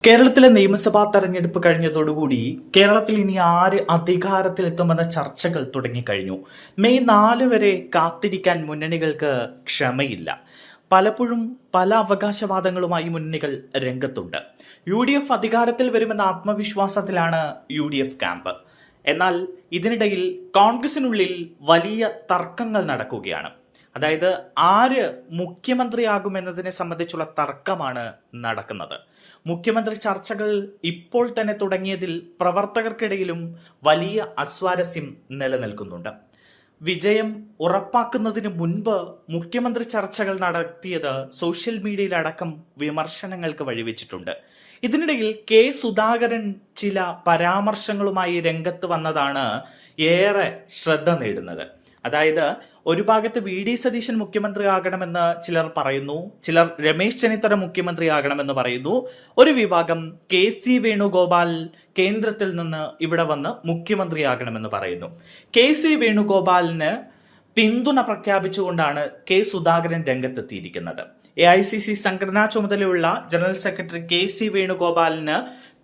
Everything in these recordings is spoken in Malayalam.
കേരളത്തിലെ നിയമസഭാ തെരഞ്ഞെടുപ്പ് കഴിഞ്ഞതോടുകൂടി കേരളത്തിൽ ഇനി ആര് അധികാരത്തിലെത്തുമെന്ന ചർച്ചകൾ തുടങ്ങിക്കഴിഞ്ഞു. മെയ് 4 വരെ കാത്തിരിക്കാൻ മുന്നണികൾക്ക് ക്ഷമയില്ല. പലപ്പോഴും പല അവകാശവാദങ്ങളുമായി മുന്നണികൾ രംഗത്തുണ്ട്. UDF അധികാരത്തിൽ വരുമെന്ന ആത്മവിശ്വാസത്തിലാണ് UDF ക്യാമ്പ്. എന്നാൽ ഇതിനിടയിൽ കോൺഗ്രസിനുള്ളിൽ വലിയ തർക്കങ്ങൾ നടക്കുകയാണ്. അതായത് ആര് മുഖ്യമന്ത്രിയാകുമെന്നതിനെ സംബന്ധിച്ചുള്ള തർക്കമാണ് നടക്കുന്നത്. മുഖ്യമന്ത്രി ചർച്ചകൾ ഇപ്പോൾ തന്നെ തുടങ്ങിയതിൽ പ്രവർത്തകർക്കിടയിലും വലിയ അസ്വാരസ്യം നിലനിൽക്കുന്നുണ്ട്. വിജയം ഉറപ്പാക്കുന്നതിന് മുൻപ് മുഖ്യമന്ത്രി ചർച്ചകൾ നടത്തിയത് സോഷ്യൽ മീഡിയയിലടക്കം വിമർശനങ്ങൾക്ക് വഴിവെച്ചിട്ടുണ്ട്. ഇതിനിടയിൽ കെ സുധാകരൻ ചില പരാമർശങ്ങളുമായി രംഗത്ത് വന്നതാണ് ഏറെ ശ്രദ്ധ നേടുന്നത്. അതായത് ഒരു ഭാഗത്ത് VD സതീശൻ മുഖ്യമന്ത്രിയാകണമെന്ന് ചിലർ പറയുന്നു, ചിലർ രമേശ് ചെന്നിത്തല മുഖ്യമന്ത്രിയാകണമെന്ന് പറയുന്നു. ഒരു വിഭാഗം KC വേണുഗോപാൽ കേന്ദ്രത്തിൽ നിന്ന് ഇവിടെ വന്ന് മുഖ്യമന്ത്രിയാകണമെന്ന് പറയുന്നു. KC വേണുഗോപാലിന് പിന്തുണ പ്രഖ്യാപിച്ചുകൊണ്ടാണ് കെ സുധാകരൻ രംഗത്തെത്തിയിരിക്കുന്നത്. AICC സംഘടനാ ചുമതലയുള്ള ജനറൽ സെക്രട്ടറി KC വേണുഗോപാലിന്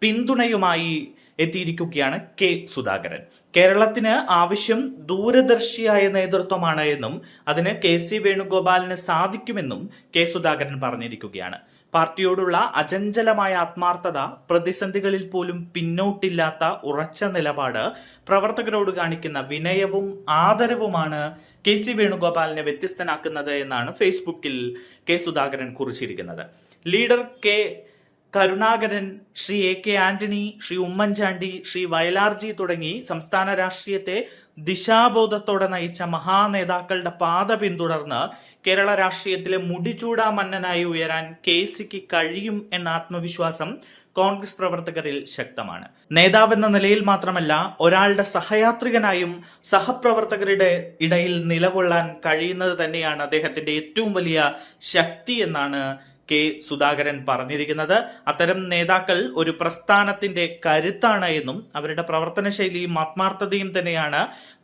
പിന്തുണയുമായി എത്തിയിരിക്കുകയാണ് കെ സുധാകരൻ. കേരളത്തിന് ആവശ്യം ദൂരദർശിയായ നേതൃത്വമാണ് എന്നും അതിന് KC വേണുഗോപാലിന് സാധിക്കുമെന്നും കെ സുധാകരൻ പറഞ്ഞിരിക്കുകയാണ്. പാർട്ടിയോടുള്ള അചഞ്ചലമായ ആത്മാർത്ഥത, പ്രതിസന്ധികളിൽ പോലും പിന്നോട്ടില്ലാത്ത ഉറച്ച നിലപാട്, പ്രവർത്തകരോട് കാണിക്കുന്ന വിനയവും ആദരവുമാണ് KC വേണുഗോപാലിനെ വ്യത്യസ്തനാക്കുന്നത് എന്നാണ് ഫേസ്ബുക്കിൽ കെ സുധാകരൻ കുറിച്ചിരിക്കുന്നത്. ലീഡർ കെ കരുണാകരൻ, ശ്രീ AK ആന്റണി, ശ്രീ ഉമ്മൻചാണ്ടി, ശ്രീ വയലാർജി തുടങ്ങി സംസ്ഥാന രാഷ്ട്രീയത്തെ ദിശാബോധത്തോടെ നയിച്ച മഹാനേതാക്കളുടെ പാത പിന്തുടർന്ന് കേരള രാഷ്ട്രീയത്തിലെ മുടിചൂടാ മന്നനായി ഉയരാൻ KCക്ക് കഴിയും എന്ന ആത്മവിശ്വാസം കോൺഗ്രസ് പ്രവർത്തകരിൽ ശക്തമാണ്. നേതാവെന്ന നിലയിൽ മാത്രമല്ല, ഒരാളുടെ സഹയാത്രികനായും സഹപ്രവർത്തകരുടെ ഇടയിൽ നിലകൊള്ളാൻ കഴിയുന്നത് തന്നെയാണ് അദ്ദേഹത്തിന്റെ ഏറ്റവും വലിയ ശക്തി എന്നാണ് കെ സുധാകരൻ പറഞ്ഞിരിക്കുന്നത്. അത്തരം നേതാക്കൾ ഒരു പ്രസ്ഥാനത്തിന്റെ കരുത്താണ് എന്നും അവരുടെ പ്രവർത്തന ശൈലിയും ആത്മാർത്ഥതയും തന്നെയാണ്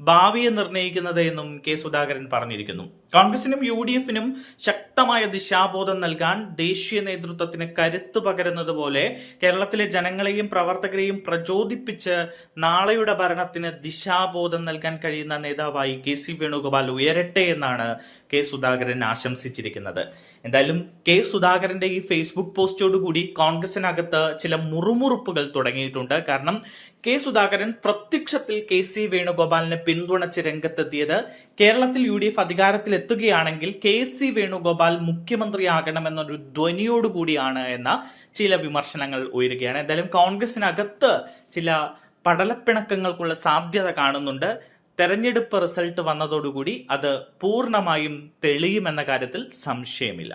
ഭാവിയെ നിർണ്ണയിക്കുന്നത് എന്നും കെ സുധാകരൻ പറഞ്ഞിരിക്കുന്നു. കോൺഗ്രസിനും UDFനും ശക്തമായ ദിശാബോധം നൽകാൻ ദേശീയ നേതൃത്വത്തിന് കരുത്ത് പകരുന്നത് പോലെ കേരളത്തിലെ ജനങ്ങളെയും പ്രവർത്തകരെയും പ്രചോദിപ്പിച്ച് നാളെയുടെ ഭരണത്തിന് ദിശാബോധം നൽകാൻ കഴിയുന്ന നേതാവായി KC വേണുഗോപാൽ ഉയരട്ടെ എന്നാണ് കെ സുധാകരൻ ആശംസിച്ചിരിക്കുന്നത്. എന്തായാലും കെ സുധാകരന്റെ ഈ ഫേസ്ബുക്ക് പോസ്റ്റോടുകൂടി കോൺഗ്രസിനകത്ത് ചില മുറുമുറുപ്പുകൾ തുടങ്ങിയിട്ടുണ്ട്. കാരണം കെ സുധാകരൻ പ്രത്യക്ഷത്തിൽ KC വേണുഗോപാലിനെ പിന്തുണച്ച് രംഗത്തെത്തിയത് കേരളത്തിൽ UDF അധികാരത്തിലെത്തുകയാണെങ്കിൽ KC വേണുഗോപാൽ മുഖ്യമന്ത്രിയാകണമെന്നൊരു ധ്വനിയോടുകൂടിയാണ് എന്ന ചില വിമർശനങ്ങൾ ഉയരുകയാണ്. എന്തായാലും കോൺഗ്രസിനകത്ത് ചില പടലപ്പിണക്കങ്ങൾക്കുള്ള സാധ്യത കാണുന്നുണ്ട്. തെരഞ്ഞെടുപ്പ് റിസൾട്ട് വന്നതോടുകൂടി അത് പൂർണ്ണമായും തെളിയുമെന്ന കാര്യത്തിൽ സംശയമില്ല.